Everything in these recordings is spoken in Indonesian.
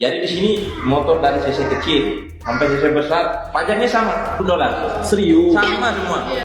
Jadi di sini motor dari cc kecil sampai cc besar pajaknya sama $1. Serius? Sama semua.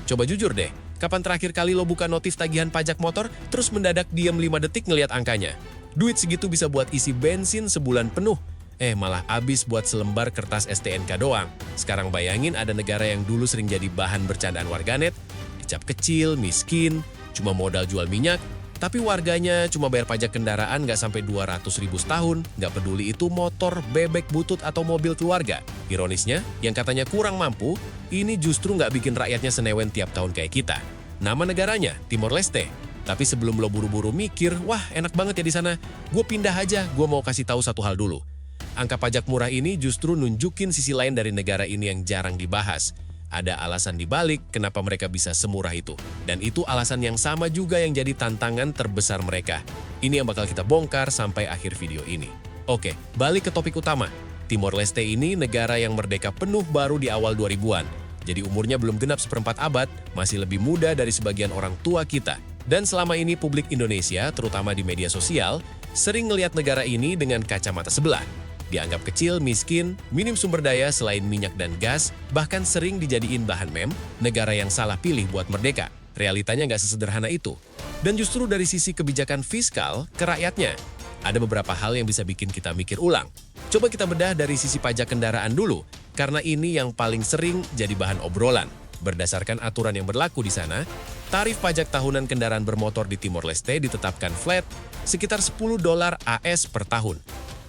Coba jujur deh, kapan terakhir kali lo buka notif tagihan pajak motor, terus mendadak diam 5 detik ngeliat angkanya? Duit segitu bisa buat isi bensin sebulan penuh. Malah habis buat selembar kertas STNK doang. Sekarang bayangin ada negara yang dulu sering jadi bahan bercandaan warganet, dicap kecil, miskin, cuma modal jual minyak, tapi warganya cuma bayar pajak kendaraan nggak sampai 200.000 setahun, nggak peduli itu motor, bebek butut, atau mobil keluarga. Ironisnya, yang katanya kurang mampu, ini justru nggak bikin rakyatnya senewen tiap tahun kayak kita. Nama negaranya, Timor Leste. Tapi sebelum lo buru-buru mikir, wah enak banget ya di sana, gue pindah aja, gue mau kasih tahu satu hal dulu. Angka pajak murah ini justru nunjukin sisi lain dari negara ini yang jarang dibahas. Ada alasan dibalik kenapa mereka bisa semurah itu. Dan itu alasan yang sama juga yang jadi tantangan terbesar mereka. Ini yang bakal kita bongkar sampai akhir video ini. Oke, balik ke topik utama. Timor Leste ini negara yang merdeka penuh baru di awal 2000-an. Jadi umurnya belum genap seperempat abad, masih lebih muda dari sebagian orang tua kita. Dan selama ini publik Indonesia, terutama di media sosial, sering ngelihat negara ini dengan kacamata sebelah. Dianggap kecil, miskin, minim sumber daya selain minyak dan gas, bahkan sering dijadiin bahan meme, negara yang salah pilih buat merdeka. Realitanya nggak sesederhana itu. Dan justru dari sisi kebijakan fiskal ke rakyatnya, ada beberapa hal yang bisa bikin kita mikir ulang. Coba kita bedah dari sisi pajak kendaraan dulu, karena ini yang paling sering jadi bahan obrolan. Berdasarkan aturan yang berlaku di sana, tarif pajak tahunan kendaraan bermotor di Timor Leste ditetapkan flat sekitar $10 AS per tahun.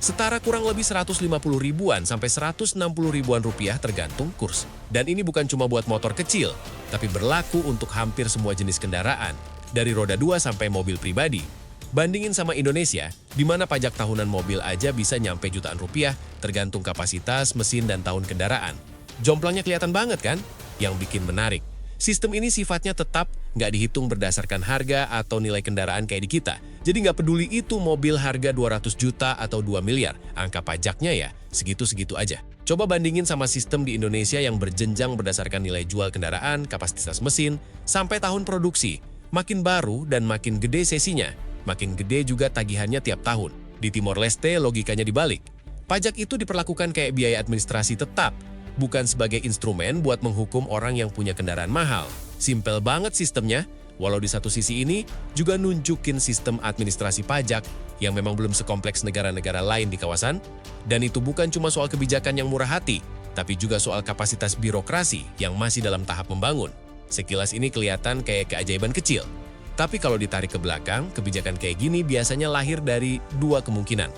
Setara kurang lebih 150 ribuan sampai 160 ribuan rupiah tergantung kurs. Dan ini bukan cuma buat motor kecil, tapi berlaku untuk hampir semua jenis kendaraan, dari roda 2 sampai mobil pribadi. Bandingin sama Indonesia, di mana pajak tahunan mobil aja bisa nyampe jutaan rupiah tergantung kapasitas, mesin, dan tahun kendaraan. Jomplangnya kelihatan banget kan? Yang bikin menarik. Sistem ini sifatnya tetap nggak dihitung berdasarkan harga atau nilai kendaraan kayak di kita. Jadi nggak peduli itu mobil harga 200 juta atau 2 miliar, angka pajaknya ya segitu-segitu aja. Coba bandingin sama sistem di Indonesia yang berjenjang berdasarkan nilai jual kendaraan, kapasitas mesin, sampai tahun produksi. Makin baru dan makin gede sesinya, makin gede juga tagihannya tiap tahun. Di Timor Leste logikanya dibalik. Pajak itu diperlakukan kayak biaya administrasi tetap, bukan sebagai instrumen buat menghukum orang yang punya kendaraan mahal. Simpel banget sistemnya, walau di satu sisi ini juga nunjukin sistem administrasi pajak yang memang belum sekompleks negara-negara lain di kawasan. Dan itu bukan cuma soal kebijakan yang murah hati, tapi juga soal kapasitas birokrasi yang masih dalam tahap membangun. Sekilas ini kelihatan kayak keajaiban kecil. Tapi kalau ditarik ke belakang, kebijakan kayak gini biasanya lahir dari dua kemungkinan.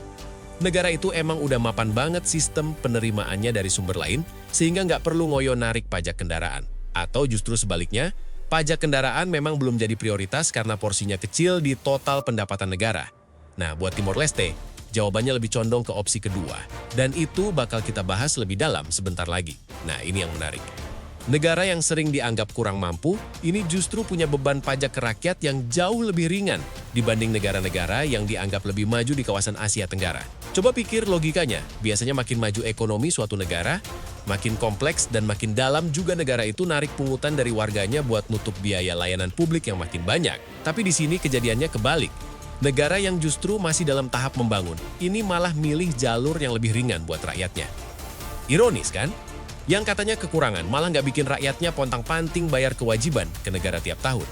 Negara itu emang udah mapan banget sistem penerimaannya dari sumber lain, sehingga nggak perlu ngoyo narik pajak kendaraan. Atau justru sebaliknya, pajak kendaraan memang belum jadi prioritas karena porsinya kecil di total pendapatan negara. Nah, buat Timor Leste, jawabannya lebih condong ke opsi kedua. Dan itu bakal kita bahas lebih dalam sebentar lagi. Nah, ini yang menarik. Negara yang sering dianggap kurang mampu, ini justru punya beban pajak ke rakyat yang jauh lebih ringan dibanding negara-negara yang dianggap lebih maju di kawasan Asia Tenggara. Coba pikir logikanya, biasanya makin maju ekonomi suatu negara, makin kompleks dan makin dalam juga negara itu narik pungutan dari warganya buat nutup biaya layanan publik yang makin banyak. Tapi di sini kejadiannya kebalik. Negara yang justru masih dalam tahap membangun, ini malah milih jalur yang lebih ringan buat rakyatnya. Ironis kan? Yang katanya kekurangan malah nggak bikin rakyatnya pontang-panting bayar kewajiban ke negara tiap tahun.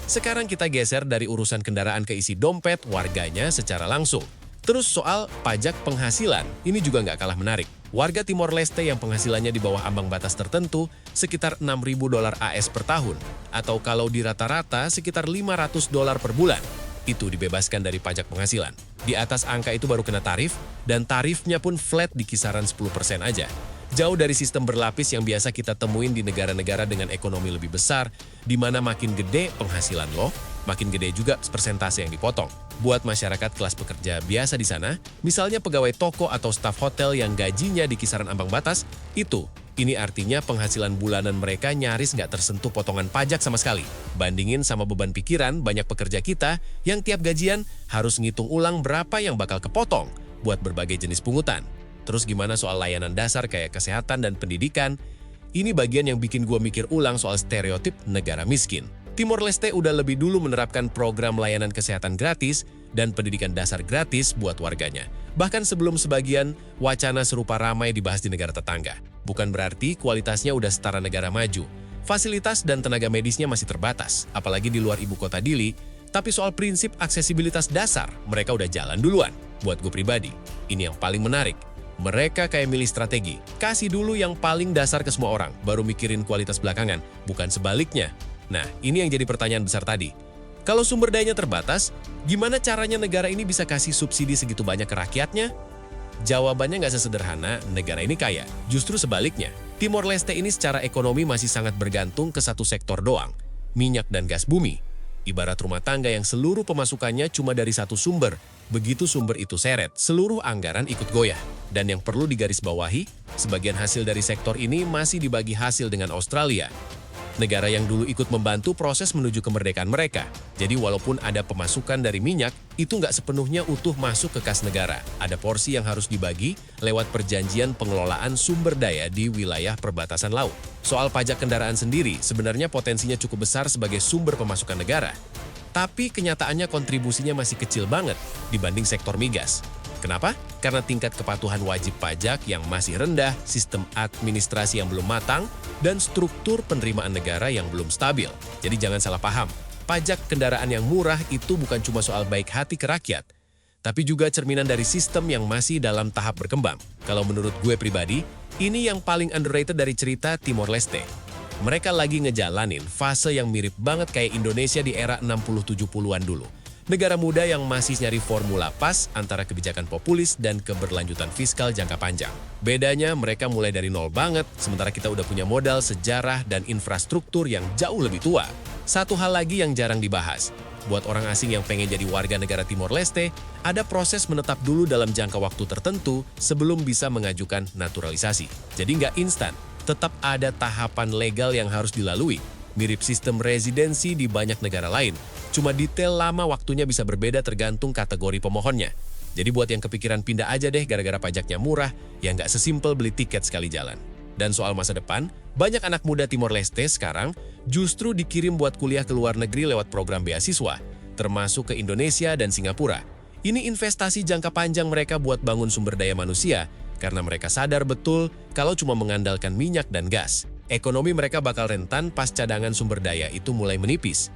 Sekarang kita geser dari urusan kendaraan ke isi dompet warganya secara langsung. Terus soal pajak penghasilan, ini juga nggak kalah menarik. Warga Timor Leste yang penghasilannya di bawah ambang batas tertentu sekitar $6.000 AS per tahun, atau kalau di rata-rata sekitar $500 per bulan. Itu dibebaskan dari pajak penghasilan. Di atas angka itu baru kena tarif, dan tarifnya pun flat di kisaran 10% aja. Jauh dari sistem berlapis yang biasa kita temuin di negara-negara dengan ekonomi lebih besar, di mana makin gede penghasilan lo, makin gede juga persentase yang dipotong. Buat masyarakat kelas pekerja biasa di sana, misalnya pegawai toko atau staf hotel yang gajinya di kisaran ambang batas, ini artinya penghasilan bulanan mereka nyaris nggak tersentuh potongan pajak sama sekali. Bandingin sama beban pikiran banyak pekerja kita yang tiap gajian harus ngitung ulang berapa yang bakal kepotong buat berbagai jenis pungutan. Terus gimana soal layanan dasar kayak kesehatan dan pendidikan? Ini bagian yang bikin gue mikir ulang soal stereotip negara miskin. Timor Leste udah lebih dulu menerapkan program layanan kesehatan gratis dan pendidikan dasar gratis buat warganya. Bahkan sebelum sebagian wacana serupa ramai dibahas di negara tetangga. Bukan berarti kualitasnya udah setara negara maju. Fasilitas dan tenaga medisnya masih terbatas, apalagi di luar ibu kota Dili. Tapi soal prinsip aksesibilitas dasar, mereka udah jalan duluan. Buat gue pribadi, ini yang paling menarik. Mereka kayak milih strategi, kasih dulu yang paling dasar ke semua orang, baru mikirin kualitas belakangan, bukan sebaliknya. Nah, ini yang jadi pertanyaan besar tadi. Kalau sumber dayanya terbatas, gimana caranya negara ini bisa kasih subsidi segitu banyak ke rakyatnya? Jawabannya nggak sesederhana, negara ini kaya. Justru sebaliknya, Timor Leste ini secara ekonomi masih sangat bergantung ke satu sektor doang, minyak dan gas bumi. Ibarat rumah tangga yang seluruh pemasukannya cuma dari satu sumber. Begitu sumber itu seret, seluruh anggaran ikut goyah. Dan yang perlu digarisbawahi, sebagian hasil dari sektor ini masih dibagi hasil dengan Australia. Negara yang dulu ikut membantu proses menuju kemerdekaan mereka. Jadi walaupun ada pemasukan dari minyak, itu nggak sepenuhnya utuh masuk ke kas negara. Ada porsi yang harus dibagi lewat perjanjian pengelolaan sumber daya di wilayah perbatasan laut. Soal pajak kendaraan sendiri, sebenarnya potensinya cukup besar sebagai sumber pemasukan negara. Tapi kenyataannya kontribusinya masih kecil banget dibanding sektor migas. Kenapa? Karena tingkat kepatuhan wajib pajak yang masih rendah, sistem administrasi yang belum matang, dan struktur penerimaan negara yang belum stabil. Jadi jangan salah paham, pajak kendaraan yang murah itu bukan cuma soal baik hati ke rakyat, tapi juga cerminan dari sistem yang masih dalam tahap berkembang. Kalau menurut gue pribadi, ini yang paling underrated dari cerita Timor Leste. Mereka lagi ngejalanin fase yang mirip banget kayak Indonesia di era 60-70-an dulu. Negara muda yang masih nyari formula pas antara kebijakan populis dan keberlanjutan fiskal jangka panjang. Bedanya mereka mulai dari nol banget, sementara kita udah punya modal, sejarah, dan infrastruktur yang jauh lebih tua. Satu hal lagi yang jarang dibahas. Buat orang asing yang pengen jadi warga negara Timor Leste, ada proses menetap dulu dalam jangka waktu tertentu sebelum bisa mengajukan naturalisasi. Jadi nggak instan, tetap ada tahapan legal yang harus dilalui. Mirip sistem residensi di banyak negara lain. Cuma detail lama waktunya bisa berbeda tergantung kategori pemohonnya. Jadi buat yang kepikiran pindah aja deh gara-gara pajaknya murah, ya nggak sesimpel beli tiket sekali jalan. Dan soal masa depan, banyak anak muda Timor Leste sekarang justru dikirim buat kuliah ke luar negeri lewat program beasiswa, termasuk ke Indonesia dan Singapura. Ini investasi jangka panjang mereka buat bangun sumber daya manusia, karena mereka sadar betul kalau cuma mengandalkan minyak dan gas, ekonomi mereka bakal rentan pas cadangan sumber daya itu mulai menipis.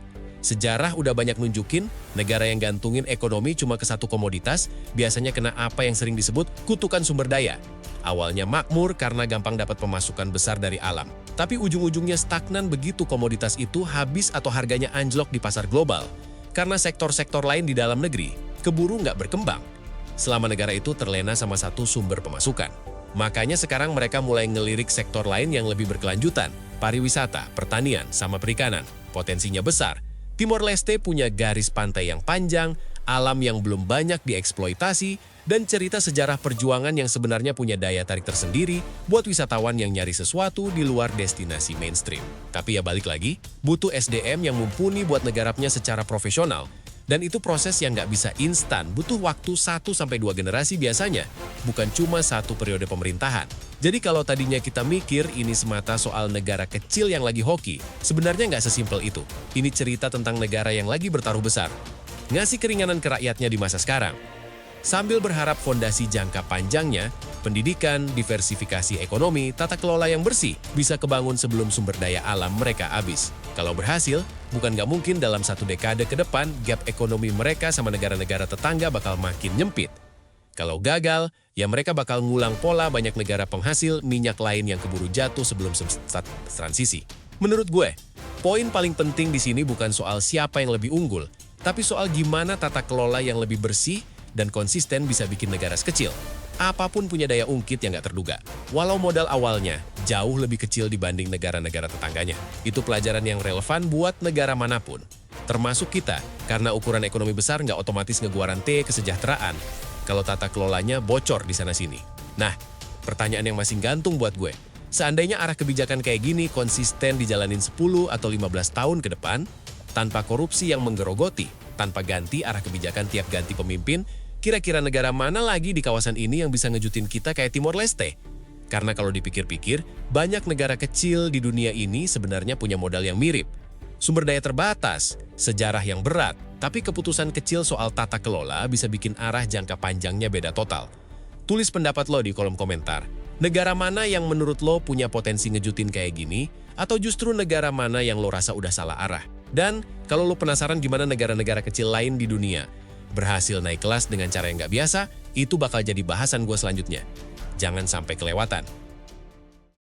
Sejarah udah banyak nunjukin, negara yang gantungin ekonomi cuma ke satu komoditas, biasanya kena apa yang sering disebut kutukan sumber daya. Awalnya makmur karena gampang dapat pemasukan besar dari alam. Tapi ujung-ujungnya stagnan begitu komoditas itu habis atau harganya anjlok di pasar global. Karena sektor-sektor lain di dalam negeri keburu nggak berkembang. Selama negara itu terlena sama satu sumber pemasukan. Makanya sekarang mereka mulai ngelirik sektor lain yang lebih berkelanjutan. Pariwisata, pertanian, sama perikanan. Potensinya besar. Timor Leste punya garis pantai yang panjang, alam yang belum banyak dieksploitasi, dan cerita sejarah perjuangan yang sebenarnya punya daya tarik tersendiri buat wisatawan yang nyari sesuatu di luar destinasi mainstream. Tapi ya balik lagi, butuh SDM yang mumpuni buat nggarapnya secara profesional. Dan itu proses yang nggak bisa instan, butuh waktu 1-2 generasi biasanya, bukan cuma satu periode pemerintahan. Jadi kalau tadinya kita mikir ini semata soal negara kecil yang lagi hoki, sebenarnya nggak sesimpel itu. Ini cerita tentang negara yang lagi bertaruh besar, ngasih keringanan ke rakyatnya di masa sekarang. Sambil berharap fondasi jangka panjangnya, pendidikan, diversifikasi ekonomi, tata kelola yang bersih bisa kebangun sebelum sumber daya alam mereka habis. Kalau berhasil, bukan nggak mungkin dalam 1 dekade ke depan, gap ekonomi mereka sama negara-negara tetangga bakal makin nyempit. Kalau gagal, ya mereka bakal ngulang pola banyak negara penghasil minyak lain yang keburu jatuh sebelum transisi. Menurut gue, poin paling penting di sini bukan soal siapa yang lebih unggul, tapi soal gimana tata kelola yang lebih bersih dan konsisten bisa bikin negara sekecil apapun punya daya ungkit yang nggak terduga. Walau modal awalnya jauh lebih kecil dibanding negara-negara tetangganya. Itu pelajaran yang relevan buat negara manapun. Termasuk kita, karena ukuran ekonomi besar nggak otomatis ngeguarante kesejahteraan kalau tata kelolanya bocor di sana-sini. Nah, pertanyaan yang masih gantung buat gue. Seandainya arah kebijakan kayak gini konsisten dijalanin 10 atau 15 tahun ke depan, tanpa korupsi yang menggerogoti, tanpa ganti arah kebijakan tiap ganti pemimpin, kira-kira negara mana lagi di kawasan ini yang bisa ngejutin kita kayak Timor Leste? Karena kalau dipikir-pikir, banyak negara kecil di dunia ini sebenarnya punya modal yang mirip. Sumber daya terbatas, sejarah yang berat, tapi keputusan kecil soal tata kelola bisa bikin arah jangka panjangnya beda total. Tulis pendapat lo di kolom komentar. Negara mana yang menurut lo punya potensi ngejutin kayak gini? Atau justru negara mana yang lo rasa udah salah arah? Dan kalau lo penasaran gimana negara-negara kecil lain di dunia berhasil naik kelas dengan cara yang nggak biasa, itu bakal jadi bahasan gue selanjutnya. Jangan sampai kelewatan.